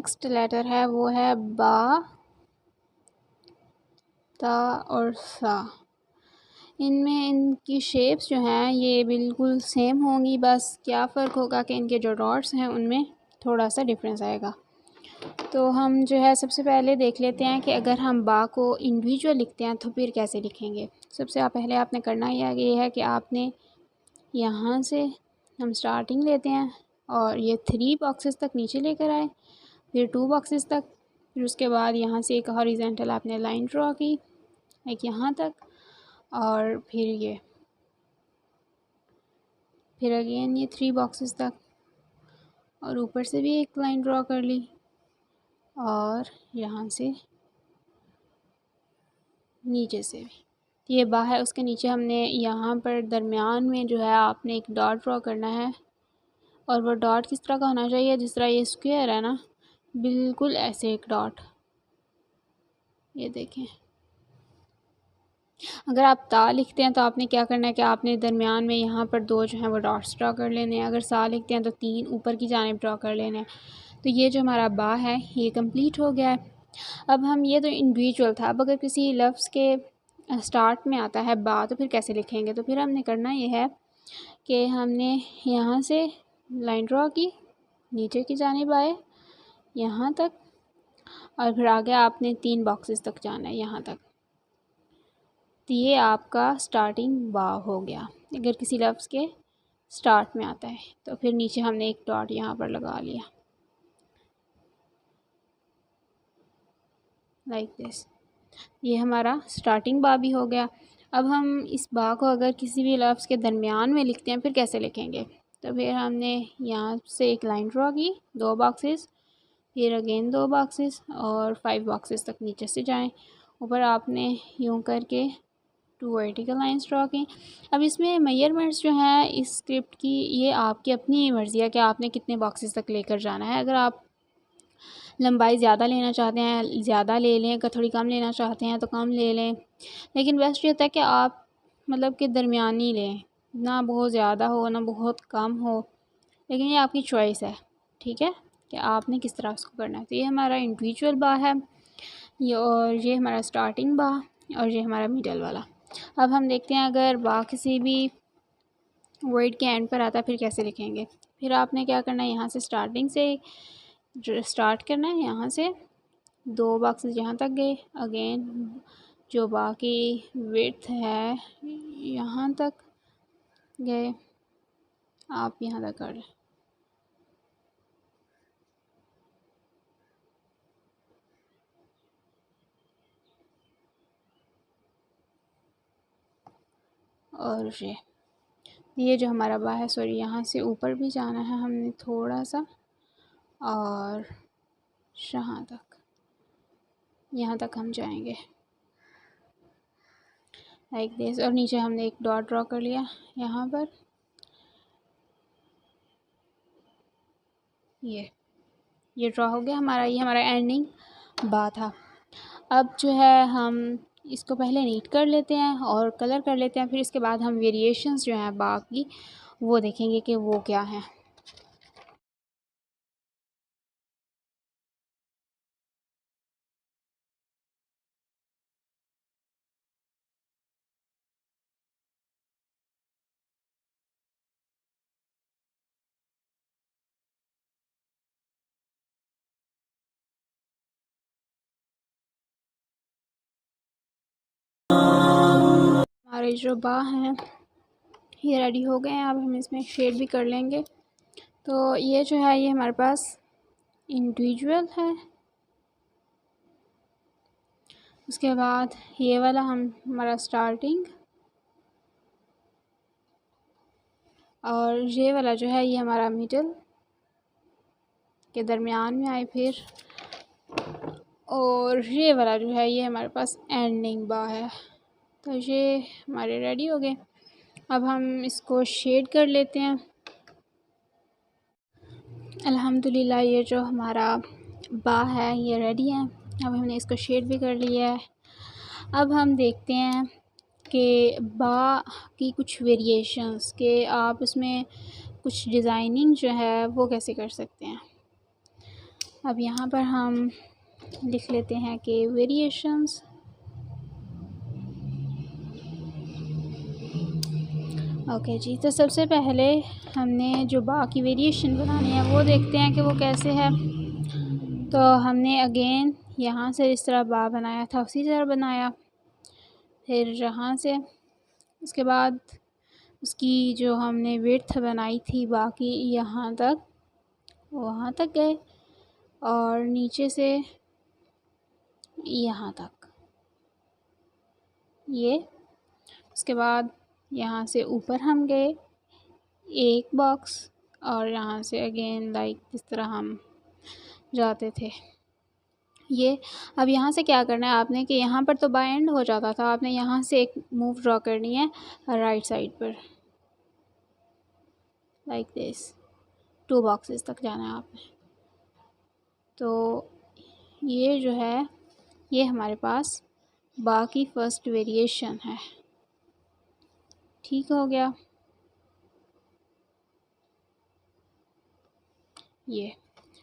Next letter है वो है बा, ता और सा। इनमें इनकी शेप्स जो हैं ये बिल्कुल सेम होंगी, बस क्या फ़र्क होगा कि इनके जो डॉट्स हैं उनमें थोड़ा सा डिफरेंस आएगा। तो हम जो है सबसे पहले देख लेते हैं कि अगर हम बा को इंडिविजुअल लिखते हैं तो फिर कैसे लिखेंगे। सबसे पहले आपने करना ये है कि आपने यहाँ से हम स्टार्टिंग लेते हैं और ये 3 बॉक्सेस तक नीचे लेकर आए, फिर 2 बॉक्सेस तक, फिर उसके बाद यहाँ से एक हॉरिजॉन्टल आपने लाइन ड्रॉ की एक यहाँ तक, और फिर अगेन ये 3 बॉक्सेस तक, और ऊपर से भी एक लाइन ड्रॉ कर ली, और यहाँ से नीचे से भी ये बा है उसके नीचे हमने यहाँ पर दरमियान में जो है आपने एक डॉट ड्रॉ करना है। और वो डॉट किस तरह का होना चाहिए, जिस तरह ये स्क्वायर है ना, बिल्कुल ऐसे एक डॉट, ये देखें। अगर आप ता लिखते हैं तो आपने क्या करना है कि आपने दरमियान में यहाँ पर 2 जो हैं वो डॉट्स ड्रॉ कर लेने हैं। अगर सा लिखते हैं तो 3 ऊपर की जानिब ड्रॉ कर लेने हैं। तो ये जो हमारा बा है ये कंप्लीट हो गया है। अब हम ये तो इंडिविजुअल था, अब अगर किसी लफ्ज़ के स्टार्ट में आता है बा तो फिर कैसे लिखेंगे। तो फिर हमने करना ये है कि हमने यहाँ से लाइन ड्रॉ की, नीचे की जानिब आए यहाँ तक, और फिर आगे आपने 3 बॉक्सेस तक जाना है यहाँ तक। तो ये आपका स्टार्टिंग बा हो गया अगर किसी लफ्ज़ के स्टार्ट में आता है। तो फिर नीचे हमने एक डॉट यहाँ पर लगा लिया लाइक दिस। ये हमारा स्टार्टिंग बा भी हो गया। अब हम इस बा को अगर किसी भी लफ्ज़ के दरमियान में लिखते हैं फिर कैसे लिखेंगे। तो फिर हमने यहाँ से एक लाइन ड्रॉ की, 2 बॉक्सेस, फिर अगेन 2 बॉक्सेस, और 5 बॉक्सेस तक नीचे से जाएं। ऊपर आपने यूँ करके 2 वर्टिकल लाइंस ड्रॉ की। अब इसमें मेजरमेंट्स जो हैं इस स्क्रिप्ट की, ये आपकी अपनी मर्ज़ी है कि आपने कितने बॉक्सेस तक लेकर जाना है। अगर आप लंबाई ज़्यादा लेना चाहते हैं ज़्यादा ले लें, अगर थोड़ी कम लेना चाहते हैं तो कम ले लें, लेकिन बेस्ट ये होता है कि आप मतलब कि दरमियानी लें, ना बहुत ज़्यादा हो ना बहुत कम हो, लेकिन ये आपकी चॉइस है, ठीक है, कि आपने किस तरह उसको करना है। तो ये हमारा इंडिविजुअल बा है, ये, और ये हमारा स्टार्टिंग बा, और ये हमारा मिडल वाला। अब हम देखते हैं अगर बा किसी भी वर्ड के एंड पर आता है फिर कैसे लिखेंगे। फिर आपने क्या करना है, यहाँ से स्टार्टिंग से स्टार्ट करना है, यहाँ से 2 बॉक्सेस यहाँ तक गए, अगेन जो बाकी विड्थ है यहाँ तक गए, आप यहाँ तक कर लें। और ये जो हमारा बा है, सॉरी, यहाँ से ऊपर भी जाना है हमने थोड़ा सा, और यहाँ तक हम जाएंगे लाइक दिस। और नीचे हमने एक डॉट ड्रॉ कर लिया यहाँ पर, ये ड्रॉ हो गया हमारा, ये हमारा एंडिंग बा था। अब जो है हम इसको पहले नीट कर लेते हैं और कलर कर लेते हैं, फिर इसके बाद हम वेरिएशंस जो हैं बा की वो देखेंगे कि वो क्या हैं। हमारे जो बा हैं ये रेडी हो गए हैं। अब हम इसमें शेड भी कर लेंगे। तो ये जो है ये हमारे पास इंडिविजुअल है, उसके बाद ये वाला हमारा स्टार्टिंग, और ये वाला जो है ये हमारा मिडल के दरमियान में आए फिर, और ये वाला जो है ये हमारे पास एंडिंग बा है। तो ये हमारे रेडी हो गए। अब हम इसको शेड कर लेते हैं। अल्हम्दुलिल्लाह ये जो हमारा बा है ये रेडी है। अब हमने इसको शेड भी कर लिया है। अब हम देखते हैं कि बा की कुछ वेरिएशंस के आप उसमें कुछ डिज़ाइनिंग जो है वो कैसे कर सकते हैं। अब यहाँ पर हम लिख लेते हैं कि वेरिएशंस। ओके जी, तो सबसे पहले हमने जो बा की वेरिएशन बनानी है वो देखते हैं कि वो कैसे है। तो हमने अगेन यहाँ से इस तरह बा बनाया था उसी तरह बनाया, फिर यहाँ से उसके बाद उसकी जो हमने विड्थ बनाई थी बाकी यहाँ तक वहाँ तक गए और नीचे से यहाँ तक ये। उसके बाद यहाँ से ऊपर हम गए एक बॉक्स और यहाँ से अगेन लाइक जिस तरह हम जाते थे ये। अब यहाँ से क्या करना है आपने कि यहाँ पर तो बाय एंड हो जाता था, आपने यहाँ से एक मूव ड्रॉ करनी है राइट साइड पर लाइक दिस, 2 बॉक्सेस तक जाना है आपने। तो ये जो है ये हमारे पास बाकी फर्स्ट वेरिएशन है। ठीक हो गया। ये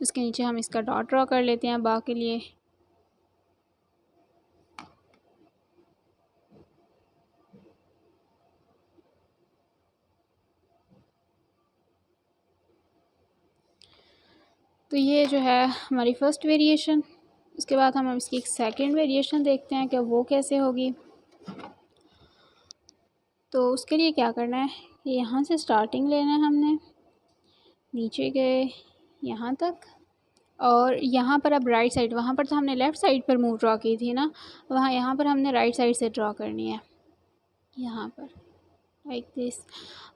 उसके नीचे हम इसका डॉट ड्रॉ कर लेते हैं बा के लिए। तो ये जो है हमारी फर्स्ट वेरिएशन। उसके बाद हम इसकी एक सेकंड वेरिएशन देखते हैं कि वो कैसे होगी। तो उसके लिए क्या करना है कि यहाँ से स्टार्टिंग लेना है हमने, नीचे गए यहाँ तक और यहाँ पर अब राइट साइड, वहाँ पर तो हमने लेफ़्ट साइड पर मूव ड्रॉ की थी ना, वहाँ यहाँ पर हमने राइट साइड से ड्रॉ करनी है यहाँ पर लाइक दिस।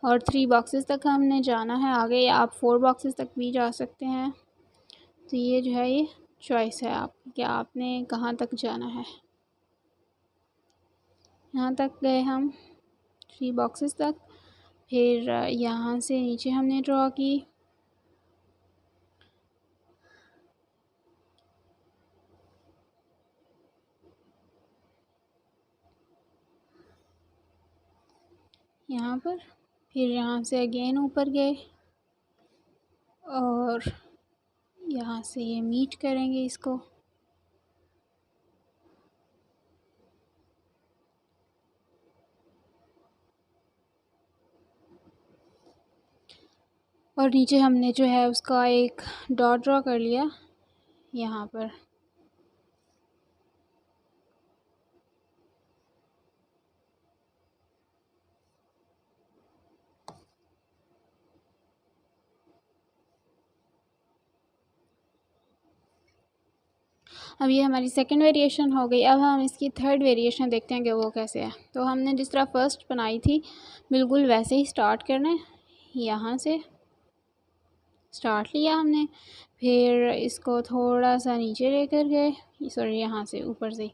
और 3 बॉक्सेस तक हमने जाना है आगे, या आप 4 बॉक्सेस तक भी जा सकते हैं। तो ये जो है ये चॉइस है आपकी कि आपने कहाँ तक जाना है। यहाँ तक गए हम 3 बॉक्सेस तक, फिर यहाँ से नीचे हमने ड्रॉ की। यहाँ पर फिर यहाँ से अगेन ऊपर गए और यहाँ से ये मीट करेंगे इसको। और नीचे हमने जो है उसका एक डॉट ड्रॉ कर लिया यहाँ पर। अब ये हमारी सेकंड वेरिएशन हो गई। अब हम इसकी थर्ड वेरिएशन देखते हैं कि वो कैसे है। तो हमने जिस तरह फर्स्ट बनाई थी बिल्कुल वैसे ही स्टार्ट करना है। यहाँ से स्टार्ट लिया हमने, फिर इसको थोड़ा सा नीचे लेकर गए, सॉरी यहाँ से ऊपर से।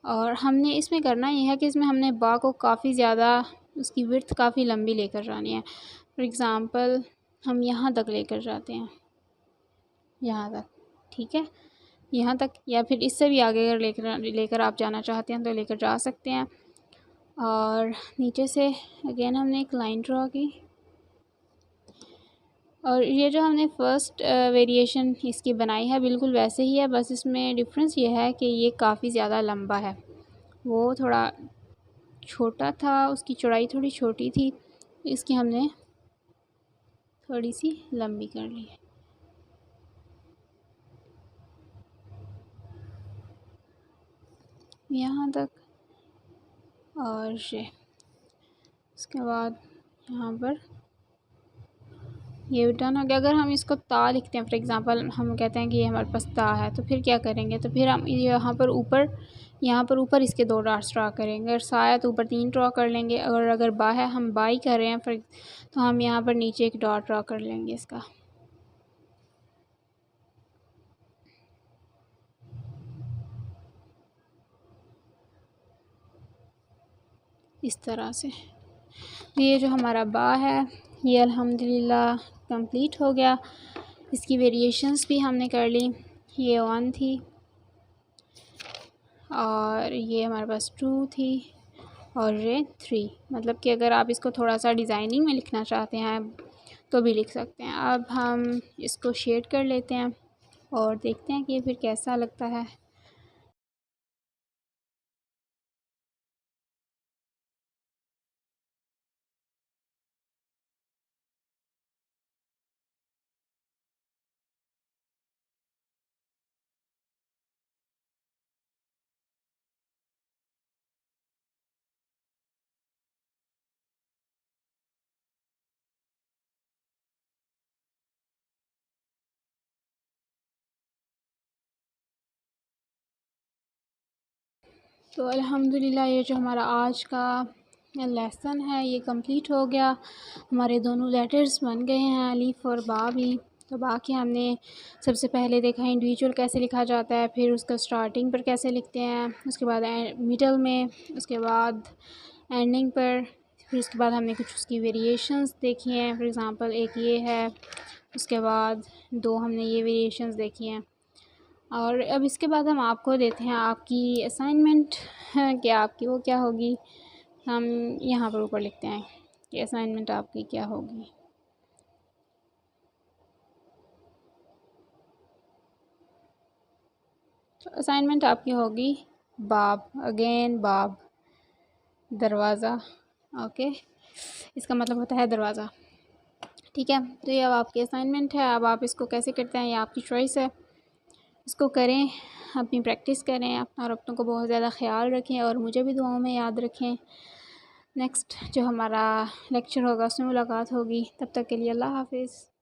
और हमने इसमें करना ये है कि इसमें हमने बा को काफ़ी ज़्यादा उसकी विड्थ काफ़ी लंबी लेकर जानी है। फॉर एग्ज़ाम्पल हम यहाँ तक लेकर जाते हैं, यहाँ तक, ठीक है, यहाँ तक, या फिर इससे भी आगे अगर लेकर आप जाना चाहते हैं तो लेकर जा सकते हैं। और नीचे से अगेन हमने एक लाइन ड्रॉ की। और ये जो हमने फ़र्स्ट वेरिएशन इसकी बनाई है बिल्कुल वैसे ही है, बस इसमें डिफरेंस ये है कि ये काफ़ी ज़्यादा लंबा है, वो थोड़ा छोटा था, उसकी चौड़ाई थोड़ी छोटी थी, इसकी हमने थोड़ी सी लंबी कर ली है। यहाँ तक और ये उसके बाद यहाँ पर ये डन हो गया। अगर हम इसको ता लिखते हैं, फॉर एग्ज़ाम्पल हम कहते हैं कि ये हमारे पास ता है, तो फिर क्या करेंगे, तो फिर हम यहाँ पर ऊपर इसके 2 डॉट्स ड्रा करेंगे। और साया तो ऊपर 3 ड्रॉ कर लेंगे, और अगर बा है, हम बाई कर रहे हैं फिर, तो हम यहाँ पर नीचे एक डॉट ड्रॉ कर लेंगे इसका, इस तरह से। तो ये जो हमारा बा है ये अल्हम्दुलिल्लाह कंप्लीट हो गया। इसकी वेरिएशंस भी हमने कर ली। ये 1 थी और ये हमारे पास 2 थी और ये 3। मतलब कि अगर आप इसको थोड़ा सा डिज़ाइनिंग में लिखना चाहते हैं तो भी लिख सकते हैं। अब हम इसको शेड कर लेते हैं और देखते हैं कि फिर कैसा लगता है। तो अल्हम्दुलिल्लाह ये जो हमारा आज का लेसन है ये कंप्लीट हो गया। हमारे दोनों लेटर्स बन गए हैं, अलीफ़ और बा भी। तो बाकी हमने सबसे पहले देखा इंडिविजुअल कैसे लिखा जाता है, फिर उसका स्टार्टिंग पर कैसे लिखते हैं, उसके बाद मिडल में, उसके बाद एंडिंग पर, फिर उसके बाद हमने कुछ उसकी वेरिएशंस देखी हैं। फॉर एग्ज़ाम्पल एक ये है, उसके बाद दो हमने ये वेरिएशंस देखी हैं। और अब इसके बाद हम आपको देते हैं आपकी असाइनमेंट कि आपकी वो क्या होगी। हम यहाँ पर ऊपर लिखते हैं कि असाइनमेंट आपकी क्या होगी। तो असाइनमेंट आपकी होगी बाब, अगेन बाब, दरवाज़ा। ओके, इसका मतलब होता है दरवाज़ा। ठीक है, तो ये अब आपकी असाइनमेंट है। अब आप इसको कैसे करते हैं ये आपकी चॉइस है। इसको करें, अपनी प्रैक्टिस करें, अपना और अपनों को बहुत ज़्यादा ख़्याल रखें और मुझे भी दुआओं में याद रखें। नेक्स्ट जो हमारा लेक्चर होगा उसमें मुलाकात होगी। तब तक के लिए अल्लाह हाफ़िज़।